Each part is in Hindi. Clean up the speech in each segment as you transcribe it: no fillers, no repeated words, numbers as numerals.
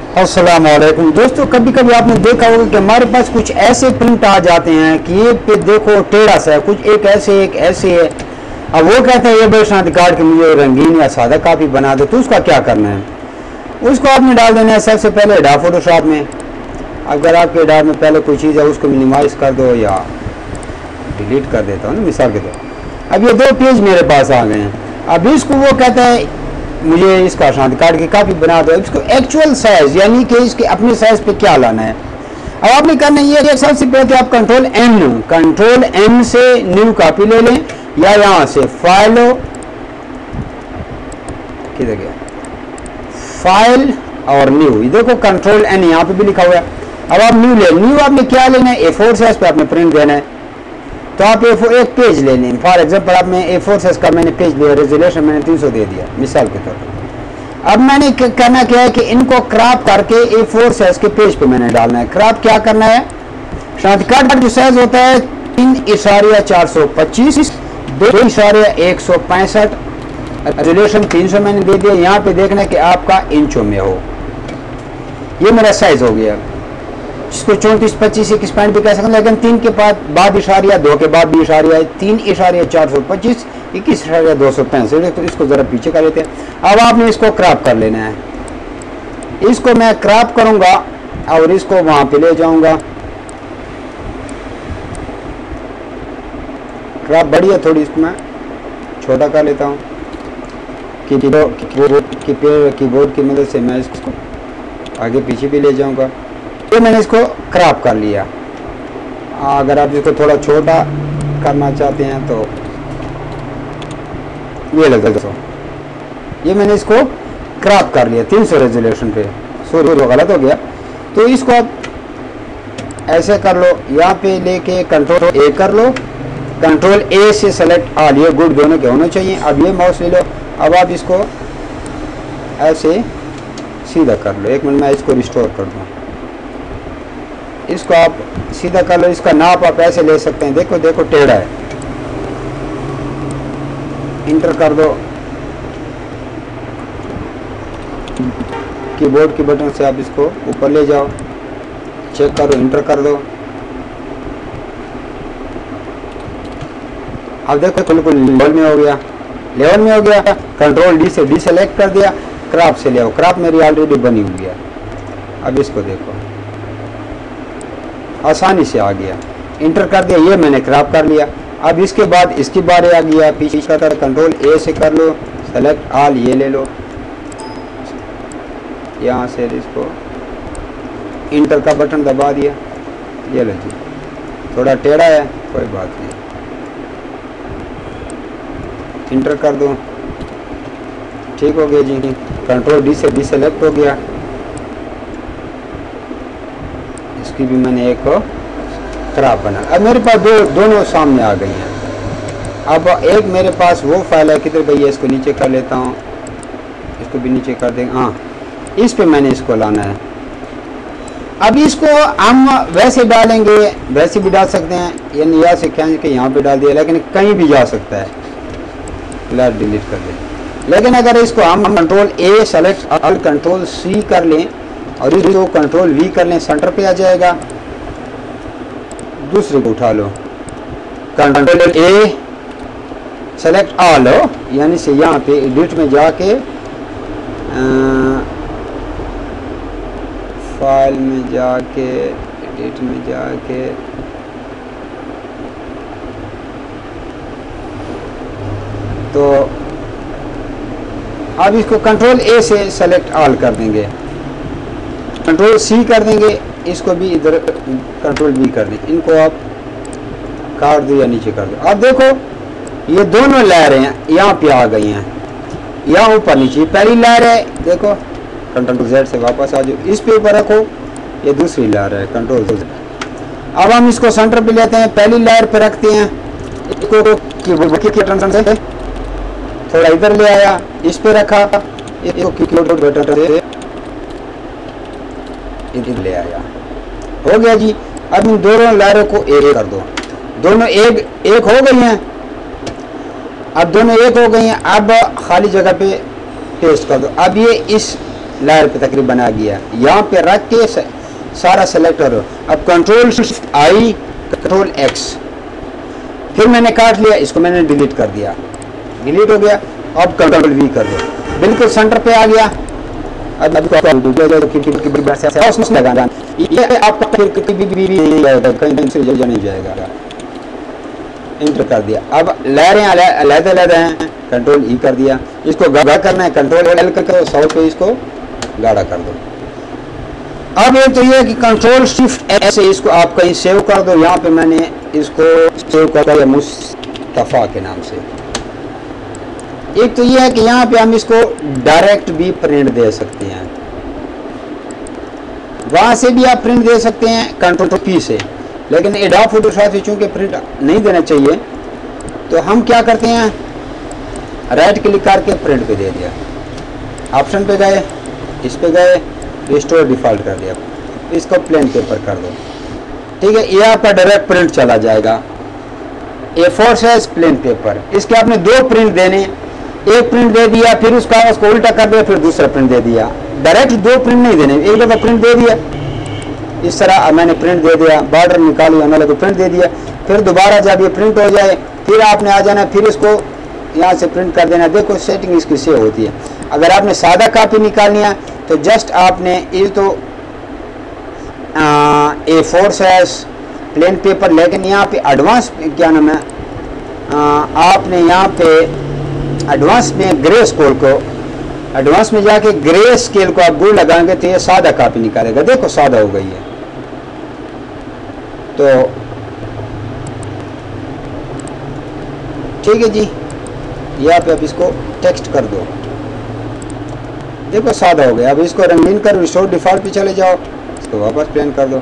अस्सलाम वालेकुम दोस्तों, कभी कभी आपने देखा होगा कि हमारे पास कुछ ऐसे प्रिंट आ जाते हैं कि ये पे देखो टेढ़ा सा है, कुछ एक ऐसे है। अब वो कहते हैं ये भाई शांति कार्ड के मुझे रंगीन या सादा कापी बना दो, तो उसका क्या करना है? उसको आपने डाल देना है सबसे पहले एडा फोटोशॉप में। अगर आपके एडा में पहले कोई चीज़ है उसको मिनिमाइज कर दो या डिलीट कर देता हूँ ना, मिसाल के तौर। अब ये दो पेज मेरे पास आ गए हैं। अब इसको वो कहता है मुझे इसका शांति कार्ड की कापी बना दो। इसको एक्चुअल साइज यानी कि इसके अपने साइज पे क्या लाना है, अब आपने करना ये है सबसे पहले आप कंट्रोल एम से न्यू कापी ले लें, या यहाँ से फाइल किधर गया, फाइल और न्यू, ये देखो कंट्रोल एन यहाँ पे भी लिखा हुआ है। अब आप न्यू ले, न्यू आपने क्या लेना है, A4 साइज पे आपने प्रिंट देना है। तो आप A4 एक पेज ले लें। फॉर एग्जांपल आप मैं A4 साइज का मैंने पेज लिया, रेजोल्यूशन मैंने 300 दे दिया मिसाल के तौर पर। अब मैंने करना क्या है कि इनको क्रॉप करके A4 साइज के पेज पे मैंने डालना है। क्रॉप क्या करना है, शांति कार्ड का जो साइज होता है 3.425, 2.165, रेजोल्यूशन 300 मैंने दे दिया। यहाँ पे देखना है कि आपका इंचों में हो। ये मेरा साइज हो गया, जिसको 34, 25, 21 पॉइंट भी कह सकते हैं, लेकिन 3 के बाद इशारिया, 2 के बाद भी इशारिया है, 3.425, 21.265। तो इसको ज़रा पीछे कर लेते हैं। अब आपने इसको क्रॉप कर लेना है। इसको मैं क्रॉप करूँगा और इसको वहाँ पे ले जाऊँगा। क्रॉप बड़ी है थोड़ी, इसको मैं छोटा कर लेता हूँ। कीबोर्ड की मदद से मैं इसको आगे पीछे भी ले जाऊँगा। तो मैंने इसको क्रॉप कर लिया। अगर आप इसको थोड़ा छोटा करना चाहते हैं तो ये लगा दोस्तों, ये मैंने इसको क्रॉप कर लिया 300 रेजोल्यूशन पे। सॉरी गलत हो गया। तो इसको आप ऐसे कर लो, यहाँ पे लेके कंट्रोल ए कर लो, कंट्रोल ए से सेलेक्ट ऑल, ये गुड दोनों के होने चाहिए। अब ये माउस ले लो। अब आप इसको ऐसे सीधा कर लो। एक मिनट मैं इसको रिस्टोर कर दूँ। इसको आप सीधा कर लो। इसका नाप आप ऐसे ले सकते हैं, देखो देखो टेढ़ा है। इंटर कर दो। कीबोर्ड के बटन से आप इसको ऊपर ले जाओ, चेक करो, इंटर कर दो। अब देखो बिल्कुल लेवल में हो गया, कंट्रोल डी से डी सेलेक्ट कर दिया, क्रॉप से ले आओ। क्रॉप मेरी ऑलरेडी बनी हुई है। अब इसको देखो आसानी से आ गया, इंटर कर दिया, ये मैंने क्रॉप कर लिया। अब इसके बाद इसकी बारी आ गया, पीछे का तरह कंट्रोल ए से कर लो, सेलेक्ट ऑल, ये ले लो। यहाँ से इसको इंटर का बटन दबा दिया, ये लो जी। थोड़ा टेढ़ा है, कोई बात नहीं, इंटर कर दो, ठीक हो गया जी। कंट्रोल डी से डी सेलेक्ट हो गया। इसकी भी मैंने एक क्रॉप बना। अब मेरे पास दोनों सामने आ गई हैं। अब एक मेरे पास वो फाइल है, किधर गई है, इसको नीचे कर लेता हूँ, इसको भी नीचे कर देंगे। हाँ, इस पे मैंने इसको लाना है। अब इसको हम वैसे डालेंगे, वैसे भी डाल सकते हैं, यानी यहाँ से खींच के यहाँ पे डाल दिया, लेकिन कहीं भी जा सकता है। फिलहाल डिलीट कर दें। लेकिन अगर इसको हम control A select all control C कर लें और इसको कंट्रोल वी कर लें, सेंटर पे आ जाएगा। दूसरे को उठा लो, कंट्रोल ए सेलेक्ट ऑल हो, यानी से यहाँ पे एडिट में जाके फाइल में जाके एडिट में जाके तो अब इसको कंट्रोल ए से सेलेक्ट ऑल कर देंगे, कंट्रोल सी कर देंगे, इसको भी इधर कंट्रोल बी कर दें। इनको आप काट दो या नीचे कर दो। अब देखो ये दोनों लहरें यहाँ पे आ गई हैं, यहाँ ऊपर नीचे। पहली लहर है, देखो कंट्रोल जेड से वापस आ जाओ, इस पे ऊपर रखो। ये दूसरी लहर है, कंट्रोल जेड। अब हम इसको सेंटर पे लेते हैं, पहली लहर पे रखते हैं, इसको कीबोर्ड के बटन से थोड़ा इधर ले आया, इस पे रखा, इसको कीबोर्ड बटन से इधर ले आया, हो गया जी। अब इन दोनों लहरों को एक कर दो, दोनों एक हो गई हैं। अब दोनों एक हो गई हैं। अब खाली जगह पे पेस्ट कर दो। अब ये इस लेयर पे तकरीबन आ गया। यहाँ पे रख के सारा सेलेक्ट करो। अब कंट्रोल शिफ्ट आई, कंट्रोल एक्स, फिर मैंने काट लिया, इसको मैंने डिलीट कर दिया, डिलीट हो गया। अब कंट्रोल वी कर दो, बिल्कुल सेंटर पे आ गया। अब ये आपका फिर नहीं जाएगा, इंटर कर दिया। अब लहरें अलग हैं, कंट्रोल ई कर दिया। इसको गाढ़ा करना है, कंट्रोल एल करके 100 पे इसको गाढ़ा कर दो। अब एक तो ये है कि कंट्रोल शिफ्ट ऐसे इसको आप कहीं सेव कर दो। यहाँ पे मैंने इसको सेव कर दिया मुस्तफा के नाम से। एक तो ये है कि यहाँ पे हम इसको डायरेक्ट भी प्रिंट दे सकते हैं, वहां से भी आप प्रिंट दे सकते हैं कंट्रोल पी से। लेकिन एडोब फोटोशॉप से चूंकि प्रिंट नहीं देना चाहिए, तो हम क्या करते हैं, राइट क्लिक करके प्रिंट पे दे दिया, ऑप्शन पे गए, इस पे गए, रिस्टोर डिफॉल्ट कर दिया, इसको प्लेन पेपर कर दो। ठीक है, ये आपका डायरेक्ट प्रिंट चला जाएगा। A4 साइज प्लेन पेपर, इसके आपने 2 प्रिंट देने, एक प्रिंट दे दिया, फिर उस कागज को उल्टा कर दिया, फिर दूसरा प्रिंट दे दिया। डायरेक्ट 2 प्रिंट नहीं देने, एक दफा प्रिंट दे दिया, इस तरह मैंने प्रिंट दे दिया, बॉर्डर निकाली, हमने को प्रिंट दे दिया। फिर दोबारा जब ये प्रिंट हो जाए, फिर आपने आ जाना, फिर इसको यहाँ से प्रिंट कर देना। देखो सेटिंग इसकी से होती है। अगर आपने सादा कापी निकालनी है तो जस्ट आपने ये तो A4 साइज प्लेन पेपर, लेकिन यहाँ पे एडवांस क्या नाम है, आपने यहाँ पे एडवांस में ग्रे स्केल को, एडवांस में जाके ग्रे स्केल को आप दूर लगाएंगे तो ये सादा कापी निकालेगा। देखो सादा हो गई है। तो ठीक है जी, यहाँ पे आप इसको टेक्स्ट कर दो, देखो सादा हो गया। अब इसको रंगीन कर, रिस्टोर डिफॉल्ट पे चले जाओ, इसको वापस प्लेन कर दो,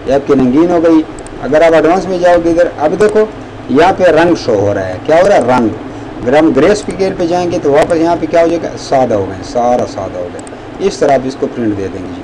ये आपकी रंगीन हो गई। अगर आप एडवांस में जाओगे इधर, अब देखो यहाँ पे रंग शो हो रहा है, क्या हो रहा है, रंग। अगर हम ग्रे स्केल पे जाएंगे तो वापस यहाँ पे क्या हो जाएगा, सादा हो गया, सारा सादा हो गया। इस तरह आप इसको प्रिंट दे देंगे जी।